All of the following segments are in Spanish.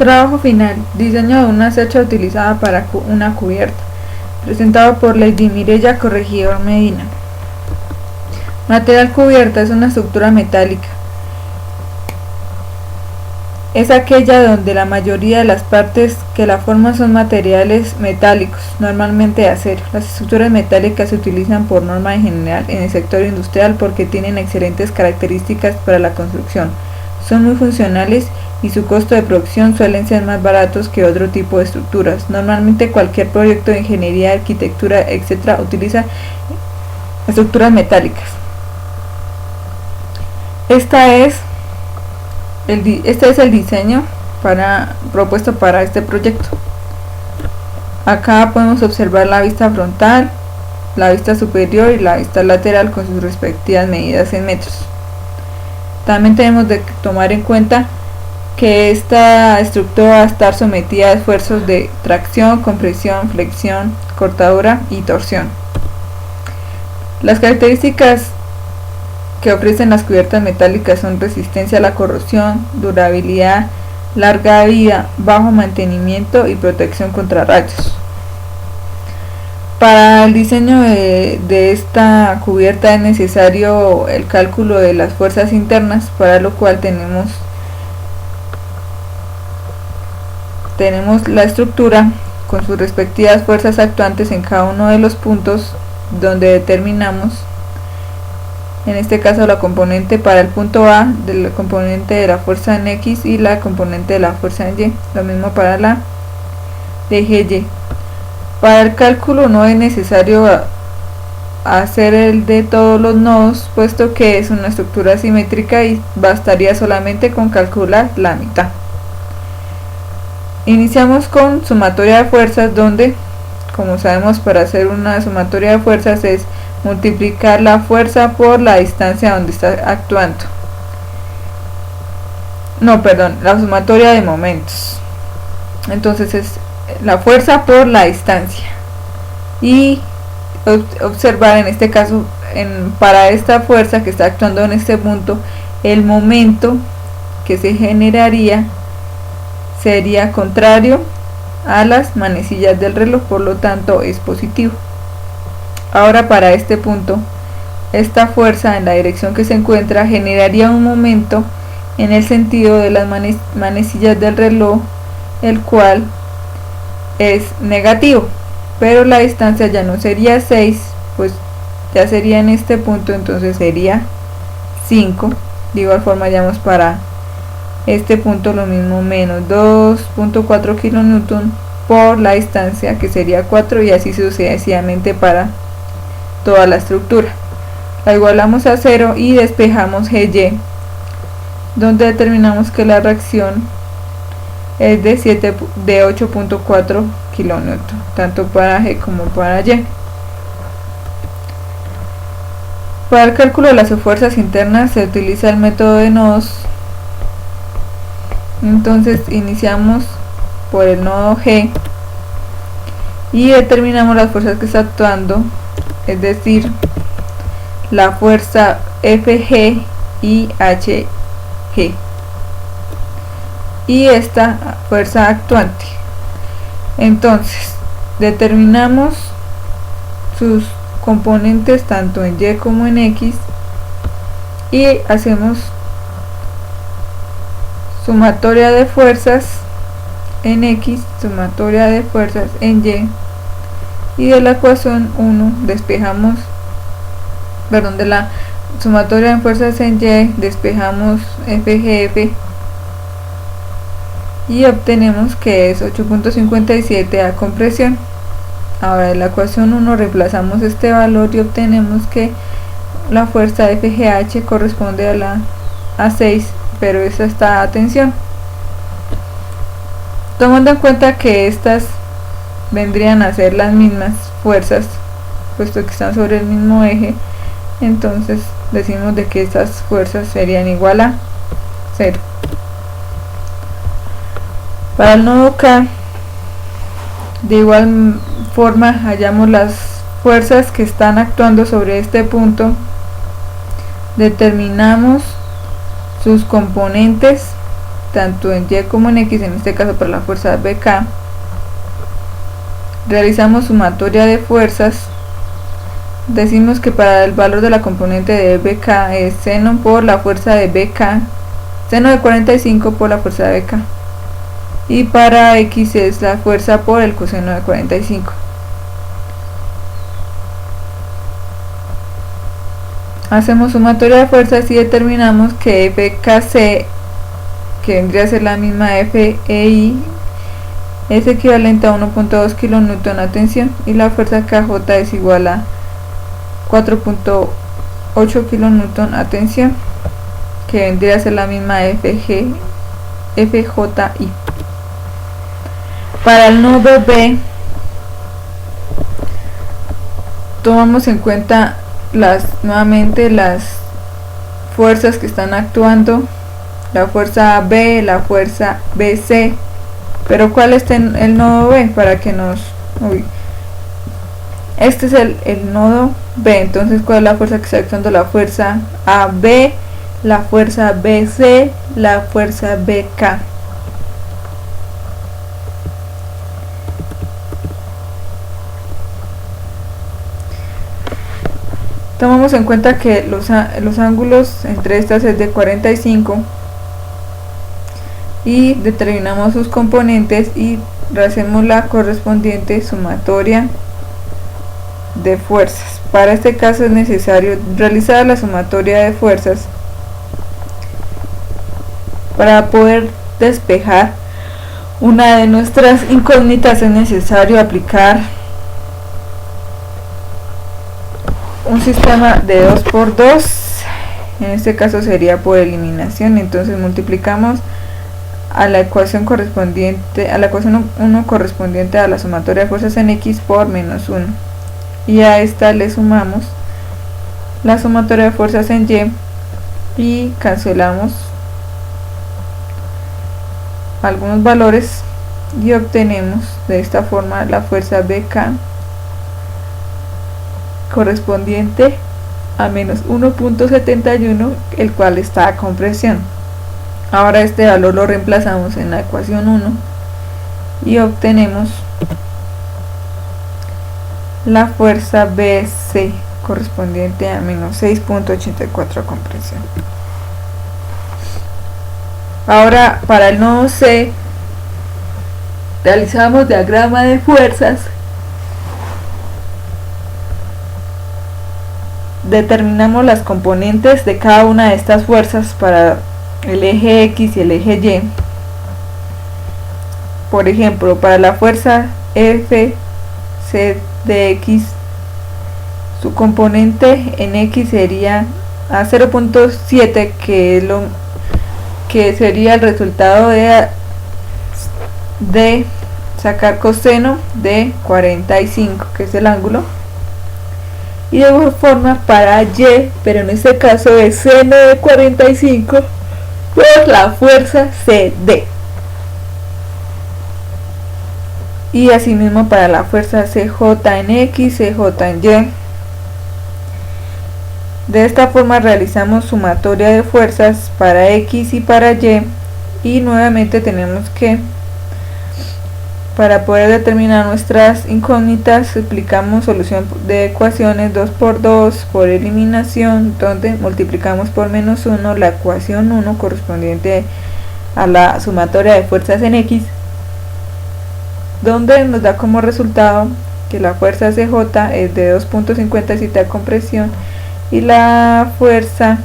Trabajo final. Diseño de una cercha utilizada para una cubierta. Presentado por Lady Mireya Corregidor Medina. Material cubierta es una estructura metálica. Es aquella donde la mayoría de las partes que la forman son materiales metálicos, normalmente de acero. Las estructuras metálicas se utilizan por norma en general en el sector industrial porque tienen excelentes características para la construcción. Son muy funcionales y su costo de producción suelen ser más baratos que otro tipo de estructuras. Normalmente cualquier proyecto de ingeniería, arquitectura, etc. utiliza estructuras metálicas. Este es el diseño propuesto para este proyecto. Acá podemos observar la vista frontal, la vista superior y la vista lateral con sus respectivas medidas en metros. También tenemos que tomar en cuenta que esta estructura va a estar sometida a esfuerzos de tracción, compresión, flexión, cortadura y torsión. Las características que ofrecen las cubiertas metálicas son resistencia a la corrosión, durabilidad, larga vida, bajo mantenimiento y protección contra rayos. Para el diseño de esta cubierta es necesario el cálculo de las fuerzas internas, para lo cual tenemos la estructura con sus respectivas fuerzas actuantes en cada uno de los puntos donde determinamos, en este caso la componente para el punto A de la componente de la fuerza en X y la componente de la fuerza en Y, lo mismo para la de Y. Para el cálculo no es necesario hacer el de todos los nodos, puesto que es una estructura simétrica y bastaría solamente con calcular la mitad. Iniciamos con sumatoria de fuerzas, donde, como sabemos, para hacer una sumatoria de fuerzas es multiplicar la fuerza por la distancia donde está actuando. La sumatoria de momentos. Entonces es la fuerza por la distancia. Y observar en este caso, para esta fuerza que está actuando en este punto, el momento que se generaría sería contrario a las manecillas del reloj, por lo tanto es positivo. Ahora, para este punto, esta fuerza en la dirección que se encuentra generaría un momento en el sentido de las manecillas del reloj, el cual es negativo, pero la distancia ya no sería 6, pues ya sería en este punto, entonces sería 5. De igual forma hallamos para este punto lo mismo, menos 2.4 kN por la distancia, que sería 4, y así sucesivamente para toda la estructura. La igualamos a 0 y despejamos GY, donde determinamos que la reacción es de 8.4 kN, tanto para G como para Y. Para el cálculo de las fuerzas internas se utiliza el método de nodos. Entonces iniciamos por el nodo G y determinamos las fuerzas que está actuando, es decir, la fuerza FG y HG, y esta fuerza actuante. Entonces determinamos sus componentes tanto en Y como en X y hacemos sumatoria de fuerzas en X, sumatoria de fuerzas en Y de la ecuación 1 despejamos, de la sumatoria de fuerzas en Y despejamos FGF y obtenemos que es 8.57 a compresión. Ahora de la ecuación 1 reemplazamos este valor y obtenemos que la fuerza FGH corresponde a 6, pero esa está a tensión. Tomando en cuenta que estas vendrían a ser las mismas fuerzas, puesto que están sobre el mismo eje, entonces decimos de que estas fuerzas serían igual a 0. Para el nodo K, de igual forma hallamos las fuerzas que están actuando sobre este punto, determinamos sus componentes tanto en Y como en X, en este caso para la fuerza BK, realizamos sumatoria de fuerzas. Decimos que para el valor de la componente de BK es seno por la fuerza de BK, seno de 45 por la fuerza de BK, y para X es la fuerza por el coseno de 45. Hacemos sumatoria de fuerzas y determinamos que FKC, que vendría a ser la misma FEI, es equivalente a 1.2 kN a tensión, y la fuerza KJ es igual a 4.8 kN a tensión, que vendría a ser la misma FJI. Para el nodo B tomamos en cuenta nuevamente las fuerzas que están actuando, la fuerza B, la fuerza BC, pero ¿cuál es el nodo B? Para que este es el nodo B, entonces ¿cuál es la fuerza que está actuando? La fuerza AB, la fuerza BC, la fuerza BK. Tomamos en cuenta que los ángulos entre estas es de 45 y determinamos sus componentes y hacemos la correspondiente sumatoria de fuerzas. Para este caso es necesario realizar la sumatoria de fuerzas para poder despejar una de nuestras incógnitas. Es necesario aplicar un sistema de 2×2, en este caso sería por eliminación. Entonces multiplicamos a la ecuación correspondiente, a la ecuación 1 correspondiente a la sumatoria de fuerzas en X por -1, y a esta le sumamos la sumatoria de fuerzas en Y y cancelamos algunos valores y obtenemos de esta forma la fuerza BK correspondiente a menos 1.71, el cual está a compresión. Ahora este valor lo reemplazamos en la ecuación 1 y obtenemos la fuerza BC correspondiente a menos 6.84 a compresión. Ahora para el nodo C realizamos diagrama de fuerzas, determinamos las componentes de cada una de estas fuerzas para el eje X y el eje Y. Por ejemplo, para la fuerza FC de X, su componente en X sería a 0.7, que es lo que sería el resultado de sacar coseno de 45, que es el ángulo. Y de igual forma para Y, pero en este caso es seno de 45 por la fuerza CD. Y asimismo para la fuerza CJ en X, CJ en Y. De esta forma realizamos sumatoria de fuerzas para X y para y nuevamente tenemos que, para poder determinar nuestras incógnitas, aplicamos solución de ecuaciones 2×2 por eliminación, donde multiplicamos por -1 la ecuación 1 correspondiente a la sumatoria de fuerzas en X, donde nos da como resultado que la fuerza CJ es de 2.57 a compresión y la fuerza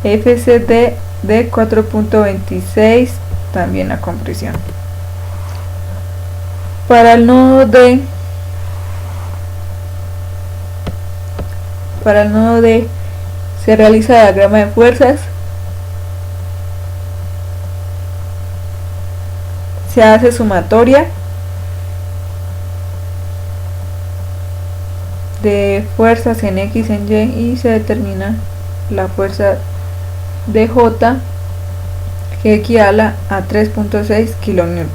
FCD de 4.26 también a compresión. Para el nodo D, se realiza diagrama de fuerzas, se hace sumatoria de fuerzas en X en Y y se determina la fuerza DJ, que equivale a 3.6 kN.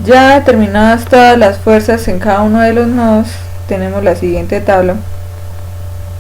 Ya determinadas todas las fuerzas en cada uno de los nodos, tenemos la siguiente tabla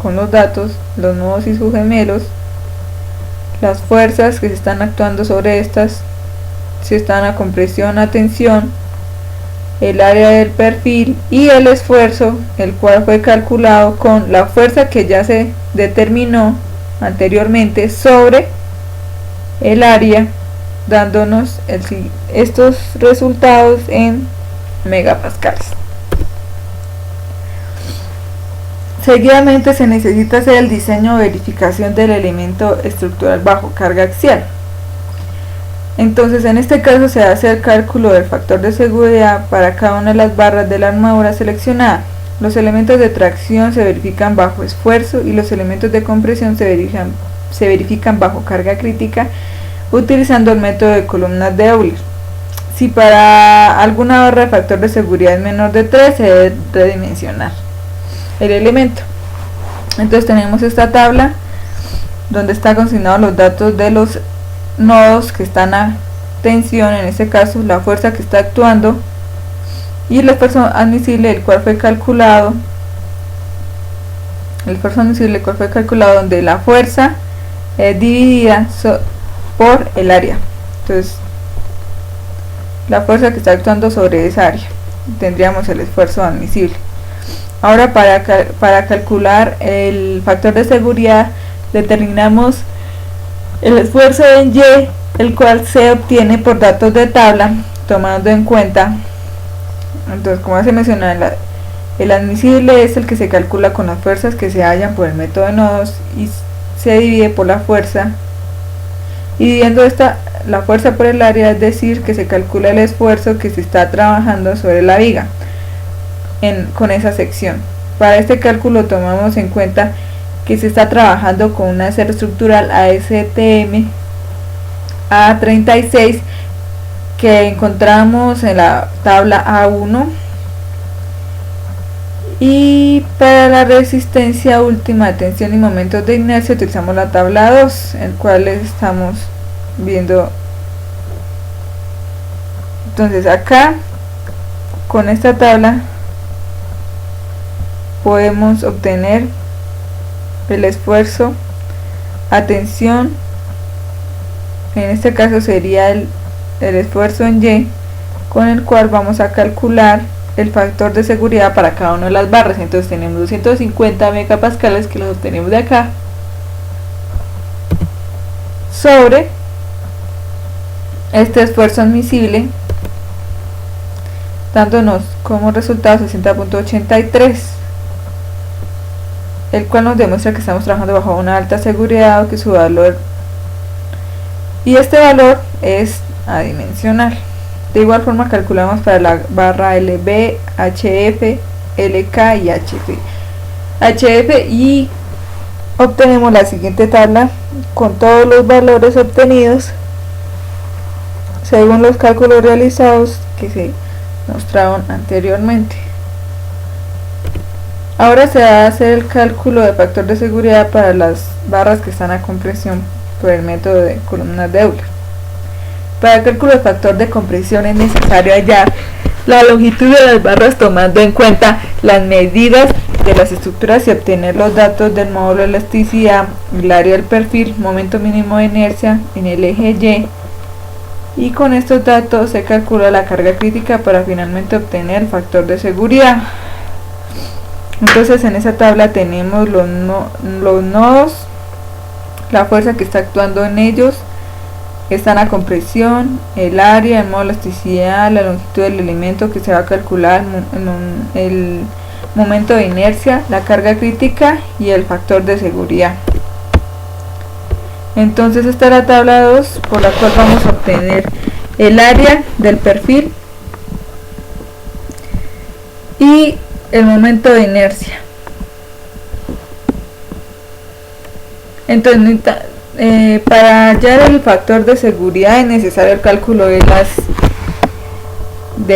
con los datos, los nodos y sus gemelos, las fuerzas que se están actuando sobre estas, si están a compresión, a tensión, el área del perfil y el esfuerzo, el cual fue calculado con la fuerza que ya se determinó anteriormente sobre el área, dándonos estos resultados en megapascales. Seguidamente se necesita hacer el diseño o verificación del elemento estructural bajo carga axial. Entonces en este caso se hace el cálculo del factor de seguridad para cada una de las barras de la armadura seleccionada. Los elementos de tracción se verifican bajo esfuerzo y los elementos de compresión se verifican bajo carga crítica utilizando el método de columnas de Euler. Si para alguna barra el factor de seguridad es menor de 3, se debe redimensionar el elemento. Entonces tenemos esta tabla donde están consignados los datos de los nodos que están a tensión, en este caso la fuerza que está actuando, y el esfuerzo admisible, el cual fue calculado, donde la fuerza es dividida por el área. Entonces la fuerza que está actuando sobre esa área, tendríamos el esfuerzo admisible. Ahora para calcular el factor de seguridad determinamos el esfuerzo en Y, el cual se obtiene por datos de tabla, tomando en cuenta, entonces como se menciona, el admisible es el que se calcula con las fuerzas que se hallan por el método de nodos y se divide por la fuerza, y dividiendo la fuerza por el área, es decir, que se calcula el esfuerzo que se está trabajando sobre la viga con esa sección. Para este cálculo tomamos en cuenta que se está trabajando con un acero estructural ASTM A36 que encontramos en la tabla A1, y para la resistencia última de tensión y momentos de inercia utilizamos la tabla 2, el cual estamos viendo. Entonces acá con esta tabla podemos obtener el esfuerzo a tensión, en este caso sería el esfuerzo en Y, con el cual vamos a calcular el factor de seguridad para cada una de las barras. Entonces tenemos 250 megapascales que los obtenemos de acá sobre este esfuerzo admisible, dándonos como resultado 60.83, el cual nos demuestra que estamos trabajando bajo una alta seguridad, o que su valor, y este valor es adimensional. De igual forma calculamos para la barra LB, HF, LK y HF, y obtenemos la siguiente tabla con todos los valores obtenidos según los cálculos realizados que se mostraron anteriormente. Ahora se va a hacer el cálculo de factor de seguridad para las barras que están a compresión por el método de columnas de Euler. Para el cálculo de factor de compresión es necesario hallar la longitud de las barras tomando en cuenta las medidas de las estructuras y obtener los datos del módulo de elasticidad, el área del perfil, momento mínimo de inercia en el eje Y, y con estos datos se calcula la carga crítica para finalmente obtener el factor de seguridad. Entonces en esa tabla tenemos los nodos, la fuerza que está actuando en ellos, están a compresión, el área, el modo de elasticidad, la longitud del elemento que se va a calcular, el momento de inercia, la carga crítica y el factor de seguridad. Entonces esta es la tabla 2, por la cual vamos a obtener el área del perfil y el momento de inercia. Entonces para hallar el factor de seguridad es necesario el cálculo de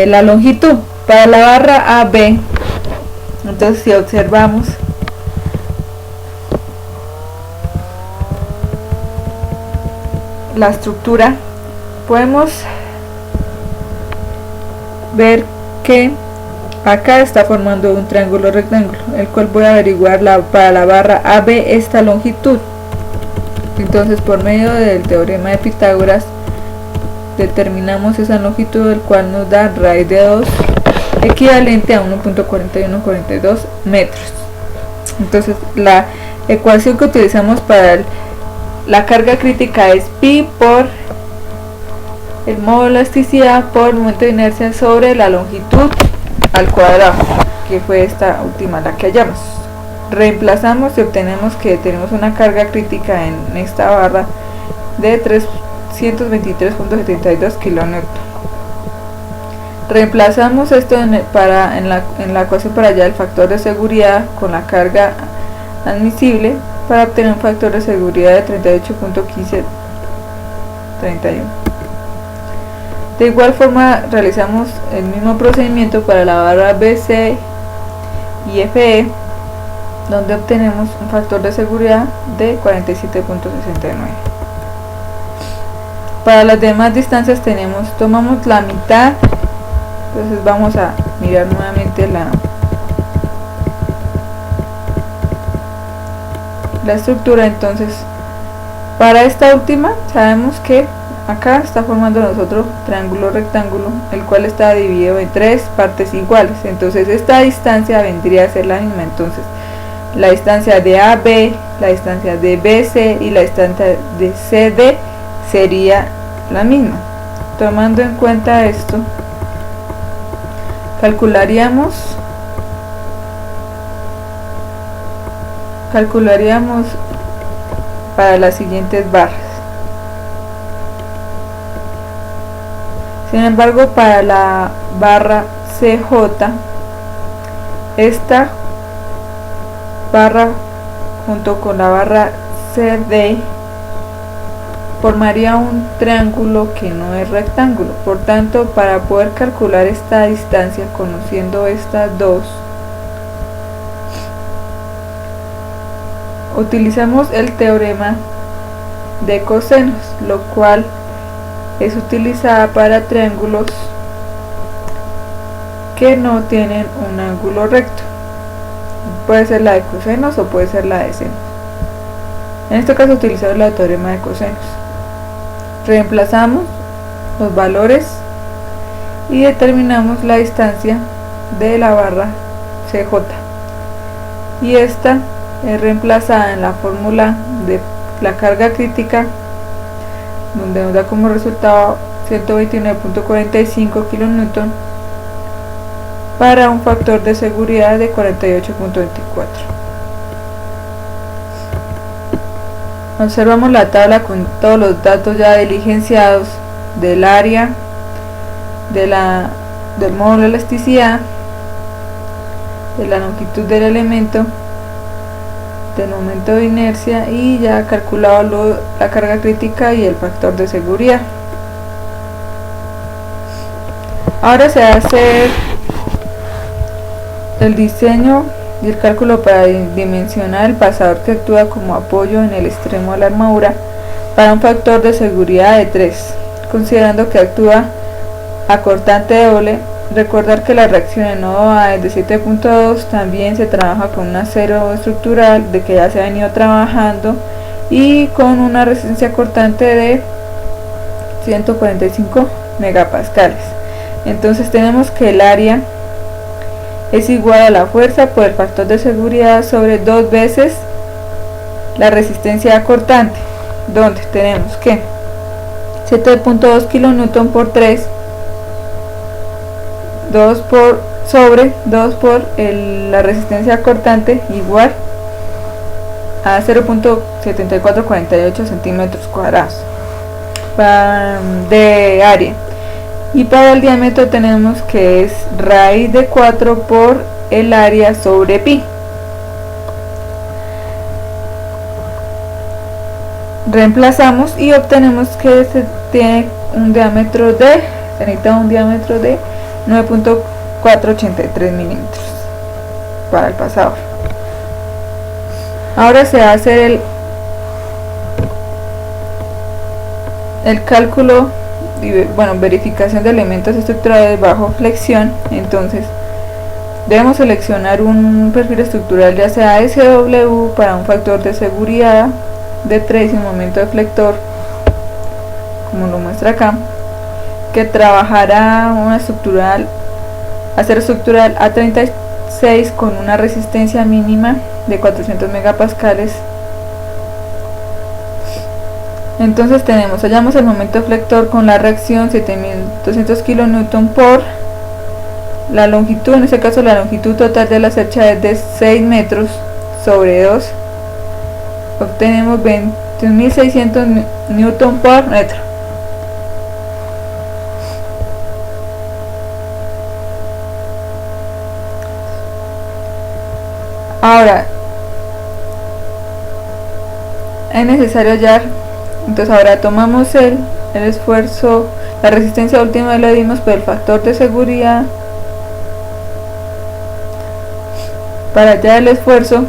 la longitud para la barra AB. Entonces si observamos la estructura, podemos ver que acá está formando un triángulo rectángulo, el cual voy a averiguar para la barra AB esta longitud. Entonces, por medio del teorema de Pitágoras, determinamos esa longitud, el cual nos da raíz de 2 equivalente a 1.4142 metros. Entonces, la ecuación que utilizamos para la carga crítica es pi por el módulo de elasticidad por el momento de inercia sobre la longitud al cuadrado, que fue esta última la que hallamos. Reemplazamos y obtenemos que tenemos una carga crítica en esta barra de 323.72 kN. Reemplazamos esto en la ecuación para hallar el factor de seguridad con la carga admisible para obtener un factor de seguridad de 38.1531. De igual forma realizamos el mismo procedimiento para la barra BC y FE, donde obtenemos un factor de seguridad de 47.69. Para las demás distancias tomamos la mitad. Entonces vamos a mirar nuevamente la estructura. Entonces, para esta última sabemos que acá está formando nosotros triángulo rectángulo, el cual está dividido en 3 partes iguales. Entonces esta distancia vendría a ser la misma. Entonces la distancia de AB, la distancia de BC y la distancia de CD sería la misma. Tomando en cuenta esto, calcularíamos para las siguientes barras. Sin embargo, para la barra CJ, esta barra junto con la barra CD formaría un triángulo que no es rectángulo. Por tanto, para poder calcular esta distancia conociendo estas dos, utilizamos el teorema de cosenos, lo cual es utilizada para triángulos que no tienen un ángulo recto. Puede ser la de cosenos o puede ser la de senos. En este caso utilizamos el teorema de cosenos. Reemplazamos los valores y determinamos la distancia de la barra CJ, y esta es reemplazada en la fórmula de la carga crítica, donde nos da como resultado 129.45 kN para un factor de seguridad de 48.24. Observamos la tabla con todos los datos ya diligenciados del área, del módulo de elasticidad, de la longitud del elemento, del momento de inercia, y ya calculado la carga crítica y el factor de seguridad. Ahora se hace el diseño y el cálculo para dimensionar el pasador que actúa como apoyo en el extremo de la armadura para un factor de seguridad de 3, considerando que actúa a cortante doble. Recordar que la reacción en nodo A es de 7.2, también se trabaja con un acero estructural de que ya se ha venido trabajando y con una resistencia cortante de 145 megapascales. Entonces tenemos que el área es igual a la fuerza por el factor de seguridad sobre 2 veces la resistencia cortante, donde tenemos que 7.2 kN por 3, 2 por la resistencia cortante igual a 0.7448 centímetros cuadrados de área. Y para el diámetro tenemos que es raíz de 4 por el área sobre pi. Reemplazamos y obtenemos que se necesita un diámetro de 9.483 milímetros para el pasador. Ahora se hace el cálculo, verificación de elementos estructurales bajo flexión. Entonces Debemos seleccionar un perfil estructural, ya sea SW para un factor de seguridad de 3 y un momento deflector, como lo muestra acá, que trabajará una estructural, acero estructural A36 con una resistencia mínima de 400 megapascales. Entonces hallamos el momento deflector con la reacción 7200 kN por la longitud, en este caso la longitud total de la cercha es de 6 metros sobre 2, obtenemos 21.600 Newton por metro. Ahora es necesario hallar, entonces ahora tomamos el esfuerzo, la resistencia última la dimos por el factor de seguridad para hallar el esfuerzo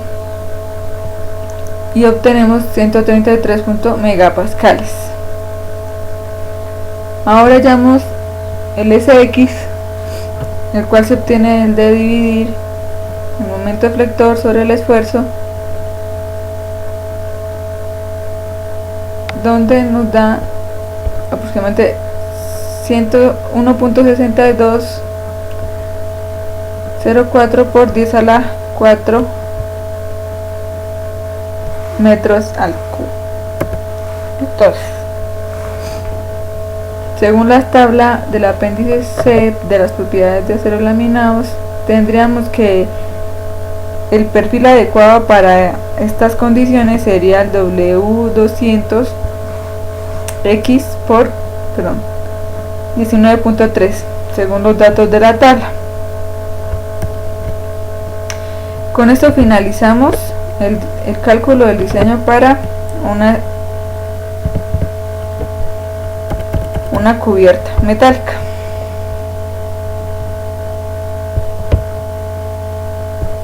y obtenemos 133 megapascales. Ahora hallamos el SX, el cual se obtiene el de dividir el momento deflector sobre el esfuerzo, donde nos da aproximadamente 1.6204 por 10 a la 4 metros al cubo. Entonces, según la tabla del apéndice C de las propiedades de acero laminados, tendríamos que el perfil adecuado para estas condiciones sería el W200 X por 19.3 según los datos de la tabla. Con esto finalizamos el cálculo del diseño para una cubierta metálica.